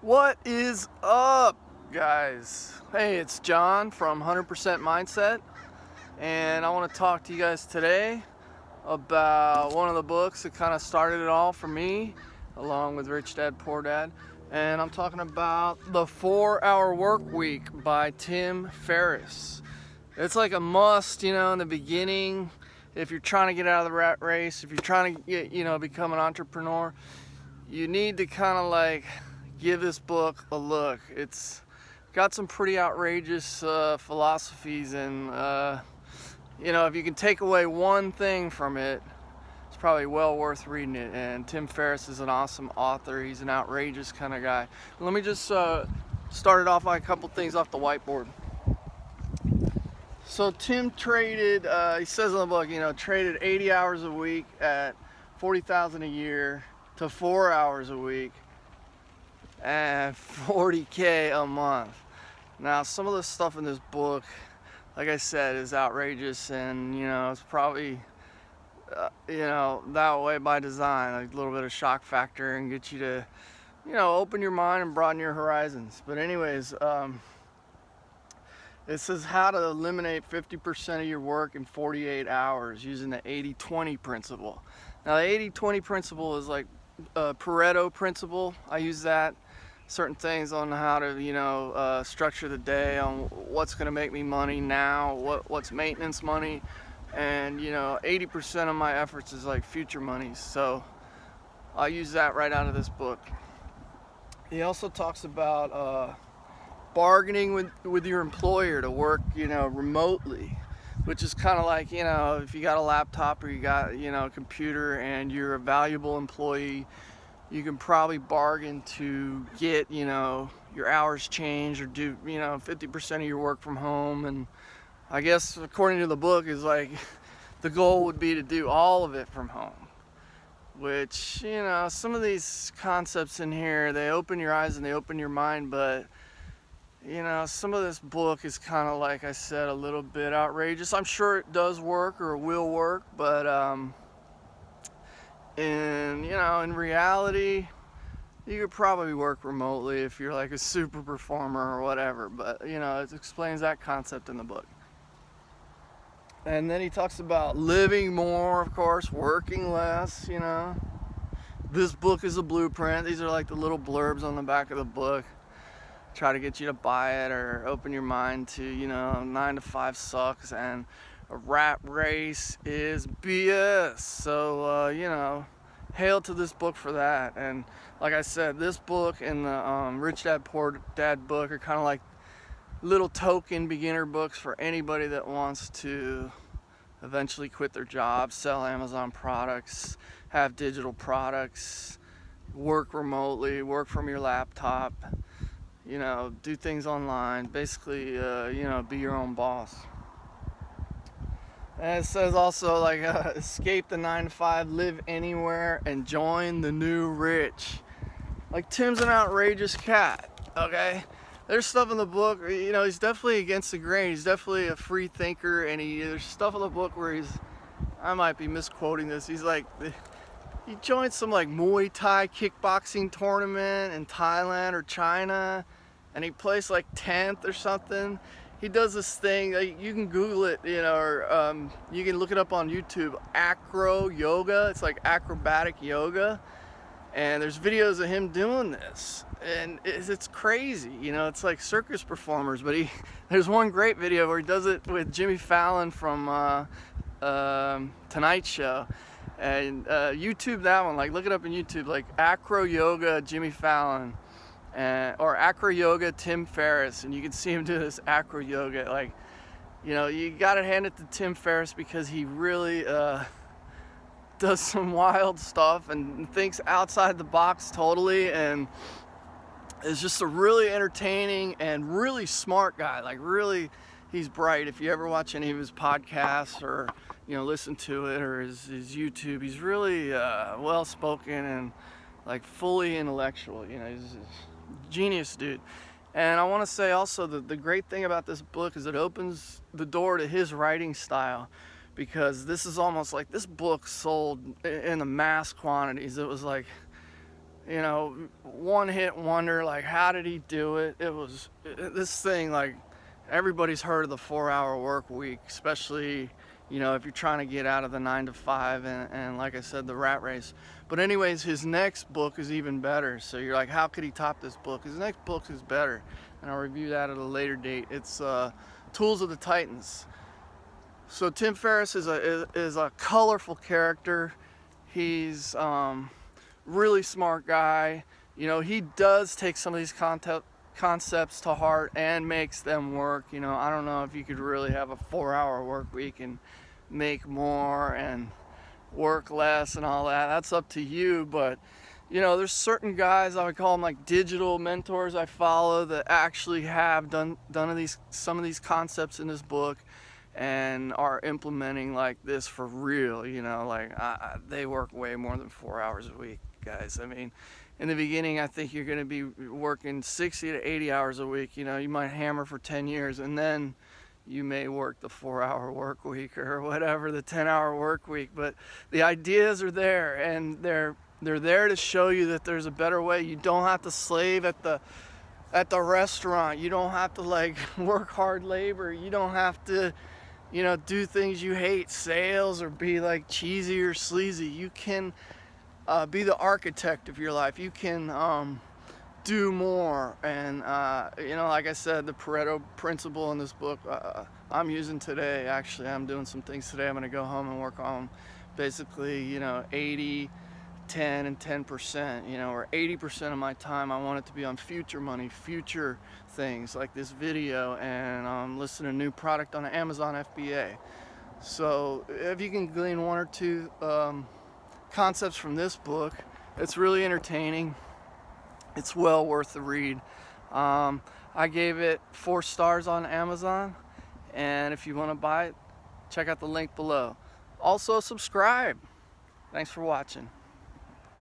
What is up, guys? Hey, it's John from 100% Mindset, and I want to talk to you guys today about one of the books that kind of started it all for me, along with Rich Dad, Poor Dad. And I'm talking about The 4-Hour Work Week by Tim Ferriss. It's like a must, in the beginning, if you're trying to get out of the rat race, if you're trying to get, become an entrepreneur, you need to kind of like give this book a look. It's got some pretty outrageous philosophies, and if you can take away one thing from it, it's probably well worth reading it. And Tim Ferriss is an awesome author. He's an outrageous kind of guy. Let me just start it off by a couple things off the whiteboard. So Tim traded, he says in the book, traded 80 hours a week at $40,000 a year to 4 hours a week and $40K a month. Now, some of the stuff in this book, like I said, is outrageous, and it's probably that way by design, like a little bit of shock factor, and get you to open your mind and broaden your horizons. But anyways, it says how to eliminate 50% of your work in 48 hours using the 80-20 principle. Now, the 80-20 principle is like a Pareto principle. I use that. Certain things on how to structure the day, on what's going to make me money now, what's maintenance money, and 80% of my efforts is like future monies. So I use that right out of this book. He also talks about bargaining with your employer to work remotely, which is kind of like if you got a laptop or you got a computer and you're a valuable employee, you can probably bargain to get, your hours changed or do, 50% of your work from home. And I guess according to the book is like, the goal would be to do all of it from home, which, some of these concepts in here, they open your eyes and they open your mind, but some of this book is kind of, like I said, a little bit outrageous. I'm sure it does work or will work, but, in reality, you could probably work remotely if you're like a super performer or whatever, but it explains that concept in the book. And then he talks about living more, of course, working less. This book is a blueprint. These are like the little blurbs on the back of the book. Try to get you to buy it or open your mind to 9 to 5 sucks and a rat race is BS. So hail to this book for that. And like I said, this book and the Rich Dad Poor Dad book are kind of like little token beginner books for anybody that wants to eventually quit their job, sell Amazon products, have digital products, work remotely, work from your laptop, do things online, basically, be your own boss. And it says also, like, escape the 9 to 5, live anywhere, and join the new rich. Like, Tim's an outrageous cat, okay? There's stuff in the book, he's definitely against the grain. He's definitely a free thinker, and there's stuff in the book where I might be misquoting this, he's like, he joined some, like, Muay Thai kickboxing tournament in Thailand or China, and he placed, like, 10th or something. He does this thing, you can Google it, or you can look it up on YouTube, Acro-yoga. It's like acrobatic yoga. And there's videos of him doing this. And it's crazy, it's like circus performers. But there's one great video where he does it with Jimmy Fallon from Tonight Show. And YouTube that one, like look it up on YouTube, like Acro-yoga Jimmy Fallon. Or Acro-yoga Tim Ferriss, and you can see him do this Acro-yoga. Like, you gotta hand it to Tim Ferriss because he really does some wild stuff and thinks outside the box totally, and is just a really entertaining and really smart guy. Like, really, he's bright. If you ever watch any of his podcasts or listen to it or his YouTube, he's really well spoken and like fully intellectual. He's genius dude. And I want to say also that the great thing about this book is it opens the door to his writing style, because this is almost like this book sold in the mass quantities. It was like you know, one hit wonder. Like, how did he do it? This thing, like, everybody's heard of the 4-hour work week, especially, you know, if you're trying to get out of the 9 to 5 and like I said, the rat race. But anyways, his next book is even better. So you're like, how could he top this book? His next book is better, and I'll review that at a later date. It's Tools of the Titans. So Tim Ferriss is a colorful character. He's really smart guy. You know, he does take some of these concepts to heart and makes them work. You know, I don't know if you could really have a 4-hour work week and make more and work less and all that. That's up to you. But you know, there's certain guys, I would call them like digital mentors, I follow that actually have done some of these concepts in this book and are implementing like this for real. You know, like they work way more than 4 hours a week, guys. I mean, in the beginning, I think you're going to be working 60 to 80 hours a week. You know, you might hammer for 10 years, and then you may work the 4-hour work week or whatever, the 10-hour work week. But the ideas are there, and they're there to show you that there's a better way. You don't have to slave at the restaurant. You don't have to like work hard labor. You don't have to, you know, do things you hate, sales, or be like cheesy or sleazy. You can be the architect of your life. You can do more. And you know, like I said, the Pareto principle in this book I'm using today. Actually, I'm doing some things today. I'm going to go home and work on basically, you know, 80, 10, and 10%. You know, or 80% of my time I want it to be on future money, future things like this video, and listening to a new product on Amazon FBA. So if you can glean one or two concepts from this book, it's really entertaining. It's well worth the read. I gave it 4 stars on Amazon, and if you want to buy it, check out the link below. Also subscribe. Thanks for watching.